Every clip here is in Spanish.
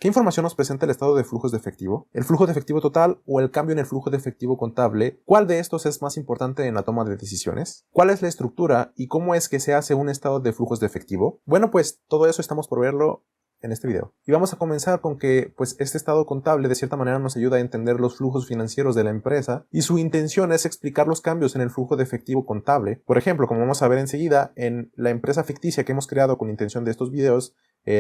¿Qué información nos presenta el estado de flujos de efectivo? ¿El flujo de efectivo total o el cambio en el flujo de efectivo contable? ¿Cuál de estos es más importante en la toma de decisiones? ¿Cuál es la estructura y cómo es que se hace un estado de flujos de efectivo? Bueno, pues todo eso estamos por verlo en este video. Y vamos a comenzar con que pues este estado contable de cierta manera nos ayuda a entender los flujos financieros de la empresa y su intención es explicar los cambios en el flujo de efectivo contable. Por ejemplo, como vamos a ver enseguida, en la empresa ficticia que hemos creado con intención de estos videos,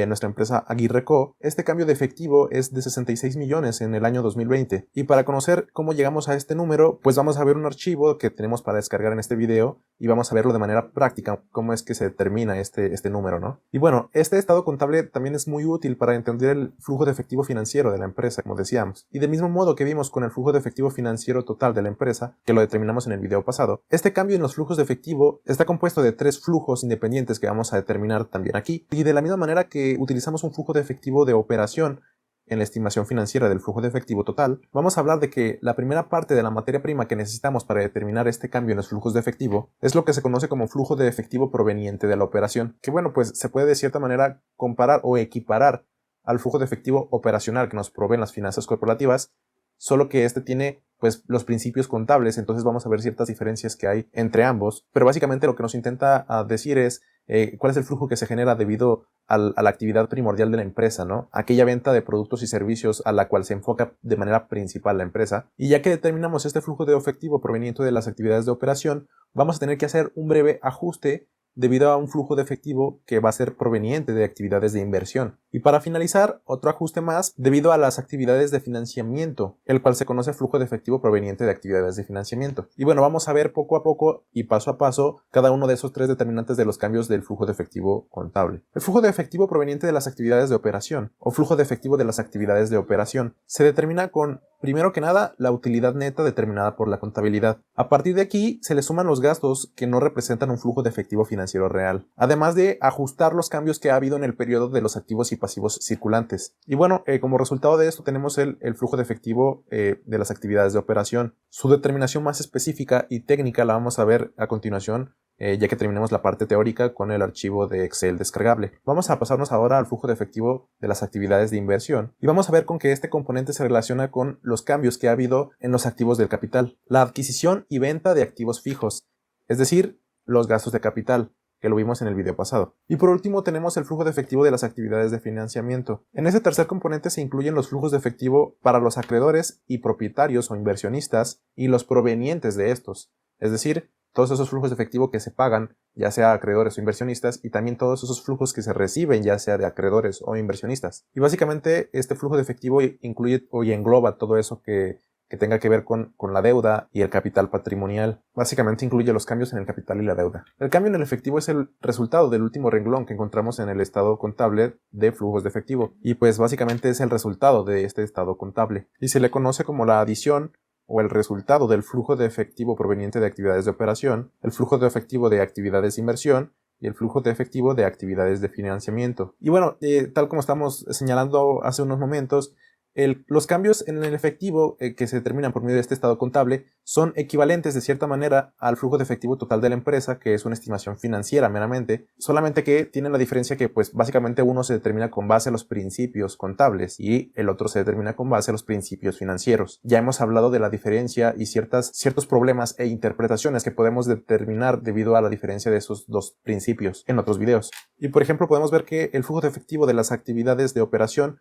nuestra empresa Aguirre Co, este cambio de efectivo es de 66 millones en el año 2020. Y para conocer cómo llegamos a este número, pues vamos a ver un archivo que tenemos para descargar en este video y vamos a verlo de manera práctica, cómo es que se determina este número, ¿no? Y bueno, este estado contable también es muy útil para entender el flujo de efectivo financiero de la empresa, como decíamos. Y del mismo modo que vimos con el flujo de efectivo financiero total de la empresa, que lo determinamos en el video pasado, este cambio en los flujos de efectivo está compuesto de 3 flujos independientes que vamos a determinar también aquí. Y de la misma manera que utilizamos un flujo de efectivo de operación en la estimación financiera del flujo de efectivo total, vamos a hablar de que la primera parte de la materia prima que necesitamos para determinar este cambio en los flujos de efectivo es lo que se conoce como flujo de efectivo proveniente de la operación, que bueno, pues se puede de cierta manera comparar o equiparar al flujo de efectivo operacional que nos proveen las finanzas corporativas, solo que este tiene pues los principios contables, entonces vamos a ver ciertas diferencias que hay entre ambos, pero básicamente lo que nos intenta decir es cuál es el flujo que se genera debido a la actividad primordial de la empresa, ¿no? Aquella venta de productos y servicios a la cual se enfoca de manera principal la empresa. Y ya que determinamos este flujo de efectivo proveniente de las actividades de operación, vamos a tener que hacer un breve ajuste debido a un flujo de efectivo que va a ser proveniente de actividades de inversión. Y para finalizar, otro ajuste más debido a las actividades de financiamiento, el cual se conoce flujo de efectivo proveniente de actividades de financiamiento. Y bueno, vamos a ver poco a poco y paso a paso cada uno de esos 3 determinantes de los cambios del flujo de efectivo contable. El flujo de efectivo proveniente de las actividades de operación o flujo de efectivo de las actividades de operación se determina con, primero que nada, la utilidad neta determinada por la contabilidad. A partir de aquí se le suman los gastos que no representan un flujo de efectivo financiero real, además de ajustar los cambios que ha habido en el periodo de los activos y pasivos circulantes. Y bueno, como resultado de esto tenemos el flujo de efectivo de las actividades de operación. Su determinación más específica y técnica la vamos a ver a continuación, ya que terminemos la parte teórica con el archivo de Excel descargable. Vamos a pasarnos ahora al flujo de efectivo de las actividades de inversión y vamos a ver con que este componente se relaciona con los cambios que ha habido en los activos del capital, la adquisición y venta de activos fijos, es decir, los gastos de capital, que lo vimos en el video pasado. Y por último tenemos el flujo de efectivo de las actividades de financiamiento. En ese tercer componente se incluyen los flujos de efectivo para los acreedores y propietarios o inversionistas y los provenientes de estos, es decir, todos esos flujos de efectivo que se pagan, ya sea acreedores o inversionistas, y también todos esos flujos que se reciben, ya sea de acreedores o inversionistas. Y básicamente este flujo de efectivo incluye o engloba todo eso que tenga que ver con la deuda y el capital patrimonial. Básicamente incluye los cambios en el capital y la deuda. El cambio en el efectivo es el resultado del último renglón que encontramos en el estado contable de flujos de efectivo. Y pues básicamente es el resultado de este estado contable. Y se le conoce como la adición o el resultado del flujo de efectivo proveniente de actividades de operación, el flujo de efectivo de actividades de inversión y el flujo de efectivo de actividades de financiamiento. Y bueno, tal como estamos señalando hace unos momentos, los cambios en el efectivo que se determinan por medio de este estado contable son equivalentes de cierta manera al flujo de efectivo total de la empresa, que es una estimación financiera meramente, solamente que tienen la diferencia que pues básicamente uno se determina con base a los principios contables y el otro se determina con base a los principios financieros. Ya hemos hablado de la diferencia y ciertos problemas e interpretaciones que podemos determinar debido a la diferencia de esos dos principios en otros videos. Y por ejemplo podemos ver que el flujo de efectivo de las actividades de operación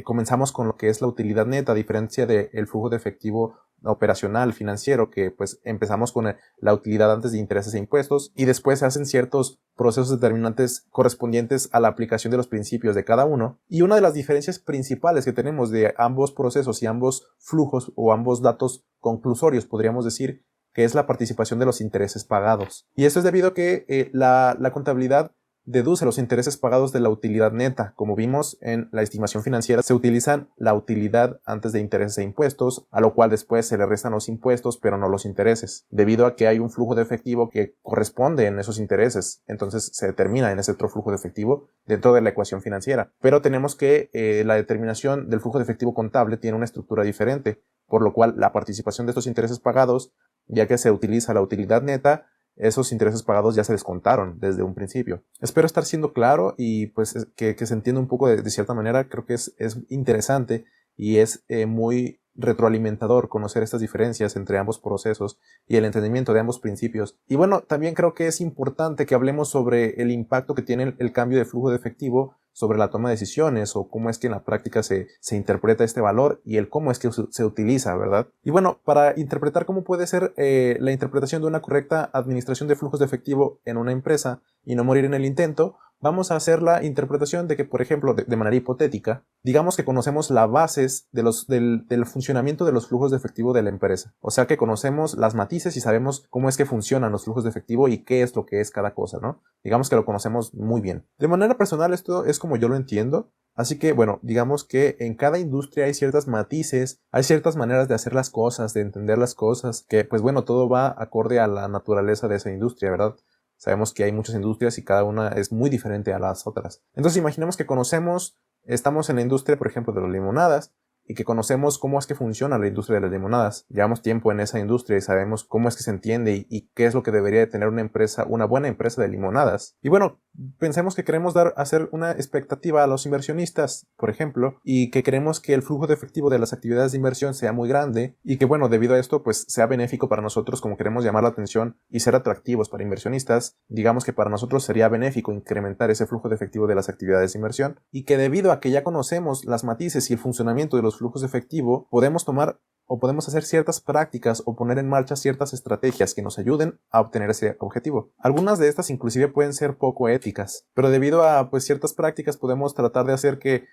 comenzamos con lo que es la utilidad neta, a diferencia del flujo de efectivo operacional financiero, que pues empezamos con la utilidad antes de intereses e impuestos y después se hacen ciertos procesos determinantes correspondientes a la aplicación de los principios de cada uno. Y una de las diferencias principales que tenemos de ambos procesos y ambos flujos o ambos datos conclusorios, podríamos decir, que es la participación de los intereses pagados. Y esto es debido a que la contabilidad deduce los intereses pagados de la utilidad neta. Como vimos en la estimación financiera, se utilizan la utilidad antes de intereses e impuestos, a lo cual después se le restan los impuestos, pero no los intereses, debido a que hay un flujo de efectivo que corresponde en esos intereses. Entonces se determina en ese otro flujo de efectivo dentro de la ecuación financiera. Pero tenemos que la determinación del flujo de efectivo contable tiene una estructura diferente, por lo cual la participación de estos intereses pagados, ya que se utiliza la utilidad neta, esos intereses pagados ya se descontaron desde un principio. Espero estar siendo claro y pues que se entienda un poco de cierta manera. Creo que es interesante y es muy retroalimentador conocer estas diferencias entre ambos procesos y el entendimiento de ambos principios. Y bueno, también creo que es importante que hablemos sobre el impacto que tiene el cambio de flujo de efectivo sobre la toma de decisiones, o cómo es que en la práctica se interpreta este valor y el cómo es que se utiliza, ¿verdad? Y bueno, para interpretar cómo puede ser la interpretación de una correcta administración de flujos de efectivo en una empresa y no morir en el intento, vamos a hacer la interpretación de que, por ejemplo, de manera hipotética, digamos que conocemos las bases del funcionamiento de los flujos de efectivo de la empresa. O sea que conocemos las matices y sabemos cómo es que funcionan los flujos de efectivo y qué es lo que es cada cosa, ¿no? Digamos que lo conocemos muy bien. De manera personal, esto es como yo lo entiendo. Así que, bueno, digamos que en cada industria hay ciertos matices, hay ciertas maneras de hacer las cosas, de entender las cosas, que pues bueno, todo va acorde a la naturaleza de esa industria, ¿verdad? Sabemos que hay muchas industrias y cada una es muy diferente a las otras. Entonces imaginemos que estamos en la industria, por ejemplo, de las limonadas, y que conocemos cómo es que funciona la industria de las limonadas. Llevamos tiempo en esa industria y sabemos cómo es que se entiende y qué es lo que debería de tener una buena empresa de limonadas. Y bueno, pensemos que queremos hacer una expectativa a los inversionistas, por ejemplo, y que queremos que el flujo de efectivo de las actividades de inversión sea muy grande y que, bueno, debido a esto, pues sea benéfico para nosotros, como queremos llamar la atención y ser atractivos para inversionistas. Digamos que para nosotros sería benéfico incrementar ese flujo de efectivo de las actividades de inversión, y que debido a que ya conocemos las matices y el funcionamiento de los flujos de efectivo, podemos tomar o podemos hacer ciertas prácticas o poner en marcha ciertas estrategias que nos ayuden a obtener ese objetivo. Algunas de estas inclusive pueden ser poco éticas, pero debido a pues ciertas prácticas podemos tratar de hacer que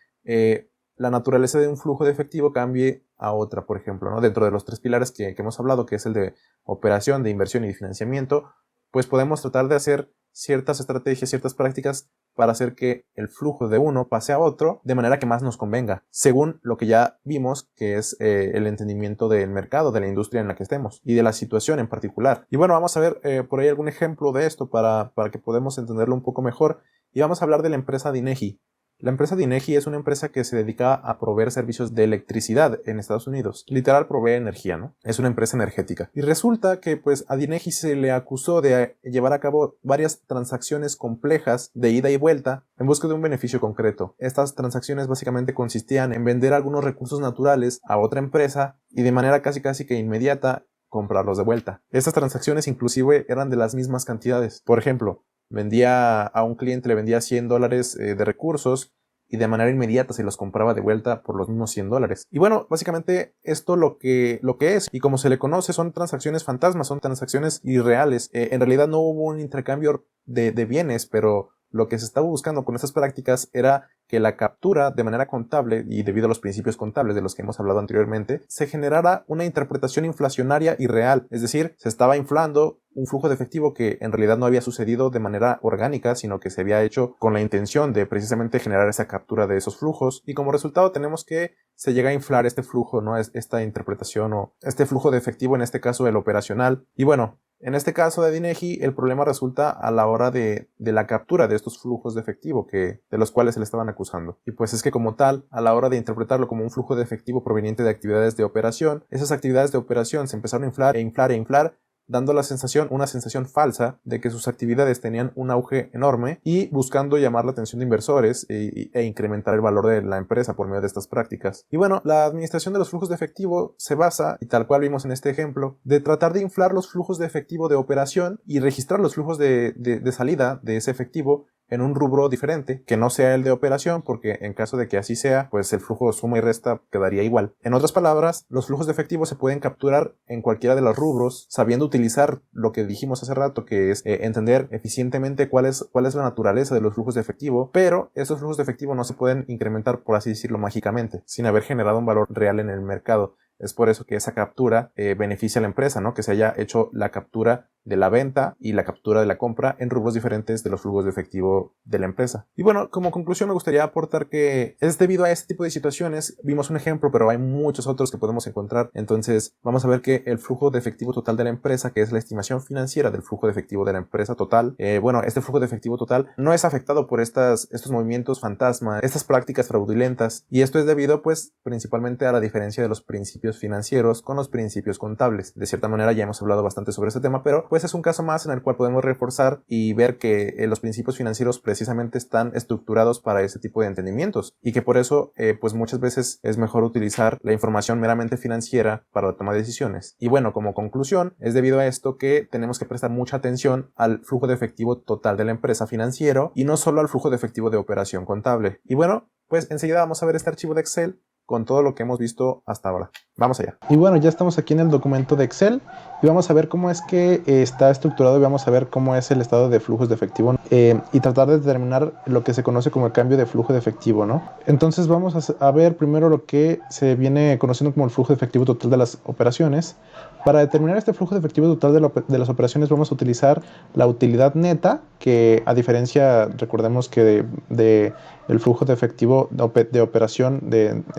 la naturaleza de un flujo de efectivo cambie a otra, por ejemplo, ¿no? Dentro de los 3 pilares que hemos hablado, que es el de operación, de inversión y de financiamiento, pues podemos tratar de hacer ciertas estrategias, ciertas prácticas para hacer que el flujo de uno pase a otro de manera que más nos convenga, según lo que ya vimos, que es el entendimiento del mercado, de la industria en la que estemos y de la situación en particular. Y bueno, vamos a ver por ahí algún ejemplo de esto para que podamos entenderlo un poco mejor, y vamos a hablar de la empresa de INEGI. La empresa de INEGI es una empresa que se dedica a proveer servicios de electricidad en Estados Unidos. Literal, provee energía, ¿no? Es una empresa energética. Y resulta que pues a INEGI se le acusó de llevar a cabo varias transacciones complejas de ida y vuelta en busca de un beneficio concreto. Estas transacciones básicamente consistían en vender algunos recursos naturales a otra empresa y de manera casi que inmediata comprarlos de vuelta. Estas transacciones inclusive eran de las mismas cantidades. Por ejemplo, a un cliente le vendía $100 de recursos y de manera inmediata se los compraba de vuelta por los mismos $100. Y bueno, básicamente esto lo que es, y como se le conoce, son transacciones fantasmas, son transacciones irreales. En realidad no hubo un intercambio de bienes, pero lo que se estaba buscando con estas prácticas era que la captura de manera contable, y debido a los principios contables de los que hemos hablado anteriormente, se generara una interpretación inflacionaria y real. Es decir, se estaba inflando un flujo de efectivo que en realidad no había sucedido de manera orgánica, sino que se había hecho con la intención de precisamente generar esa captura de esos flujos, y como resultado tenemos que se llega a inflar este flujo, ¿no? Esta interpretación o este flujo de efectivo, en este caso el operacional. Y bueno, en este caso de INEGI, el problema resulta a la hora de la captura de estos flujos de efectivo de los cuales se le estaban acusando. Y pues es que como tal, a la hora de interpretarlo como un flujo de efectivo proveniente de actividades de operación, esas actividades de operación se empezaron a inflar e inflar e inflar, dando una sensación falsa de que sus actividades tenían un auge enorme y buscando llamar la atención de inversores e incrementar el valor de la empresa por medio de estas prácticas. Y bueno, la administración de los flujos de efectivo se basa, y tal cual vimos en este ejemplo, de tratar de inflar los flujos de efectivo de operación y registrar los flujos de salida de ese efectivo en un rubro diferente, que no sea el de operación, porque en caso de que así sea, pues el flujo suma y resta quedaría igual. En otras palabras, los flujos de efectivo se pueden capturar en cualquiera de los rubros, sabiendo utilizar lo que dijimos hace rato, que es entender eficientemente cuál es la naturaleza de los flujos de efectivo, pero esos flujos de efectivo no se pueden incrementar, por así decirlo, mágicamente, sin haber generado un valor real en el mercado. Es por eso que esa captura beneficia a la empresa, ¿no? Que se haya hecho la captura de la venta y la captura de la compra en rubros diferentes de los flujos de efectivo de la empresa. Y bueno, como conclusión me gustaría aportar que es debido a este tipo de situaciones. Vimos un ejemplo, pero hay muchos otros que podemos encontrar. Entonces vamos a ver que el flujo de efectivo total de la empresa, que es la estimación financiera del flujo de efectivo de la empresa total, este flujo de efectivo total no es afectado por estos movimientos fantasma, estas prácticas fraudulentas, y esto es debido pues principalmente a la diferencia de los principios principios financieros con los principios contables. De cierta manera ya hemos hablado bastante sobre este tema, pero pues es un caso más en el cual podemos reforzar y ver que los principios financieros precisamente están estructurados para ese tipo de entendimientos y que por eso pues muchas veces es mejor utilizar la información meramente financiera para la toma de decisiones. Y bueno, como conclusión, es debido a esto que tenemos que prestar mucha atención al flujo de efectivo total de la empresa financiero y no solo al flujo de efectivo de operación contable. Y bueno, pues enseguida vamos a ver este archivo de Excel con todo lo que hemos visto hasta ahora. Vamos allá. Y bueno, ya estamos aquí en el documento de Excel y vamos a ver cómo es que está estructurado y vamos a ver cómo es el estado de flujos de efectivo y tratar de determinar lo que se conoce como el cambio de flujo de efectivo, ¿no? Entonces vamos a ver primero lo que se viene conociendo como el flujo de efectivo total de las operaciones. Para determinar este flujo de efectivo total de las operaciones vamos a utilizar la utilidad neta, que a diferencia, recordemos que de el flujo de efectivo de operación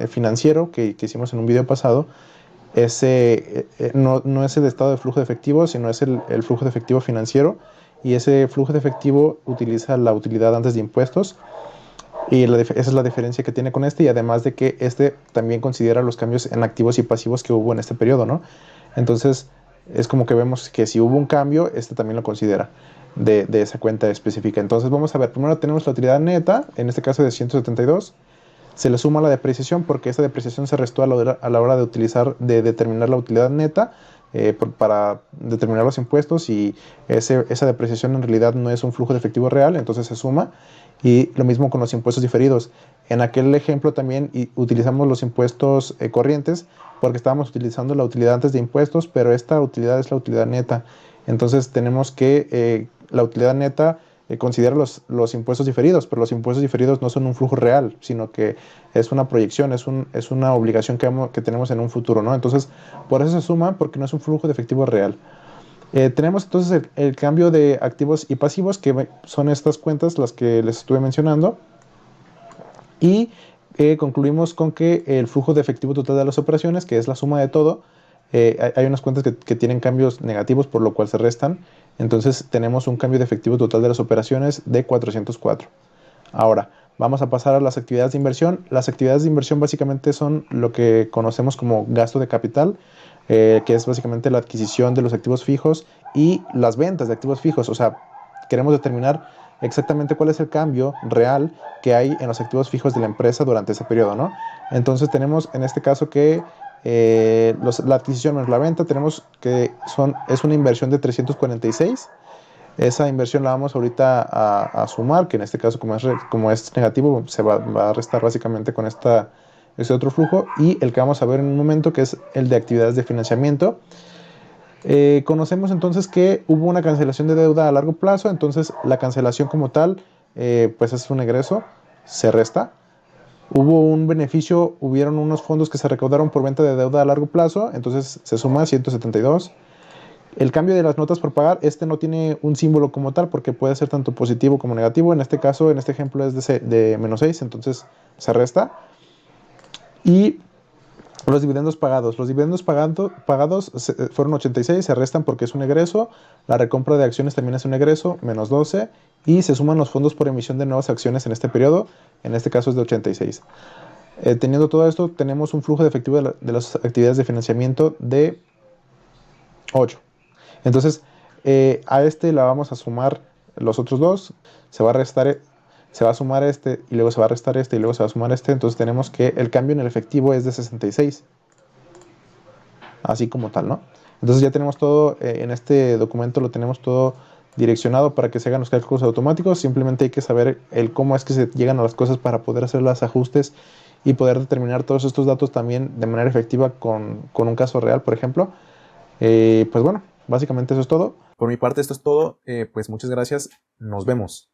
financiero que hicimos en un video pasado, ese no es el estado de flujo de efectivo, sino es el flujo de efectivo financiero, y ese flujo de efectivo utiliza la utilidad antes de impuestos, y esa es la diferencia que tiene con este, y además de que este también considera los cambios en activos y pasivos que hubo en este periodo, ¿no? Entonces es como que vemos que si hubo un cambio, este también lo considera de esa cuenta específica. Entonces vamos a ver, primero tenemos la utilidad neta, en este caso de 172, se le suma la depreciación porque esa depreciación se restó a la hora de determinar la utilidad neta para determinar los impuestos, y esa depreciación en realidad no es un flujo de efectivo real, entonces se suma. Y lo mismo con los impuestos diferidos. En aquel ejemplo también utilizamos los impuestos corrientes porque estábamos utilizando la utilidad antes de impuestos, pero esta utilidad es la utilidad neta. Entonces tenemos que la utilidad neta considera los impuestos diferidos, pero los impuestos diferidos no son un flujo real, sino que es una proyección, es una obligación que tenemos en un futuro, ¿no? Entonces, por eso se suma, porque no es un flujo de efectivo real. Tenemos entonces el cambio de activos y pasivos, que son estas cuentas las que les estuve mencionando, y concluimos con que el flujo de efectivo total de las operaciones, que es la suma de todo, hay unas cuentas que tienen cambios negativos, por lo cual se restan. Entonces tenemos un cambio de efectivo total de las operaciones de 404. Ahora, vamos a pasar a las actividades de inversión. Las actividades de inversión básicamente son lo que conocemos como gasto de capital, que es básicamente la adquisición de los activos fijos y las ventas de activos fijos. O sea, queremos determinar exactamente cuál es el cambio real que hay en los activos fijos de la empresa durante ese periodo, ¿no? Entonces tenemos en este caso que la adquisición menos la venta, tenemos que es una inversión de 346. Esa inversión la vamos ahorita a sumar, que en este caso como es negativo, va a restar básicamente con este otro flujo, y el que vamos a ver en un momento, que es el de actividades de financiamiento. Conocemos entonces que hubo una cancelación de deuda a largo plazo, entonces la cancelación como tal pues es un egreso, se resta. Hubo un beneficio, hubieron unos fondos que se recaudaron por venta de deuda a largo plazo, entonces se suma 172. El cambio de las notas por pagar, este no tiene un símbolo como tal porque puede ser tanto positivo como negativo. En este caso, en este ejemplo es de menos 6, entonces se resta. Y los dividendos pagados. Los dividendos pagados fueron 86, se restan porque es un egreso. La recompra de acciones también es un egreso, menos 12. Y se suman los fondos por emisión de nuevas acciones en este periodo. En este caso es de 86. Teniendo todo esto, tenemos un flujo de efectivo de las actividades de financiamiento de 8. Entonces, a este la vamos a sumar los otros dos. Se va a sumar este, y luego se va a restar este, y luego se va a sumar este. Entonces tenemos que el cambio en el efectivo es de 66. Así como tal, ¿no? Entonces ya tenemos todo, en este documento lo tenemos todo direccionado para que se hagan los cálculos automáticos. Simplemente hay que saber cómo es que se llegan a las cosas para poder hacer los ajustes y poder determinar todos estos datos también de manera efectiva con un caso real, por ejemplo. Pues bueno, básicamente eso es todo. Por mi parte esto es todo. Pues muchas gracias. Nos vemos.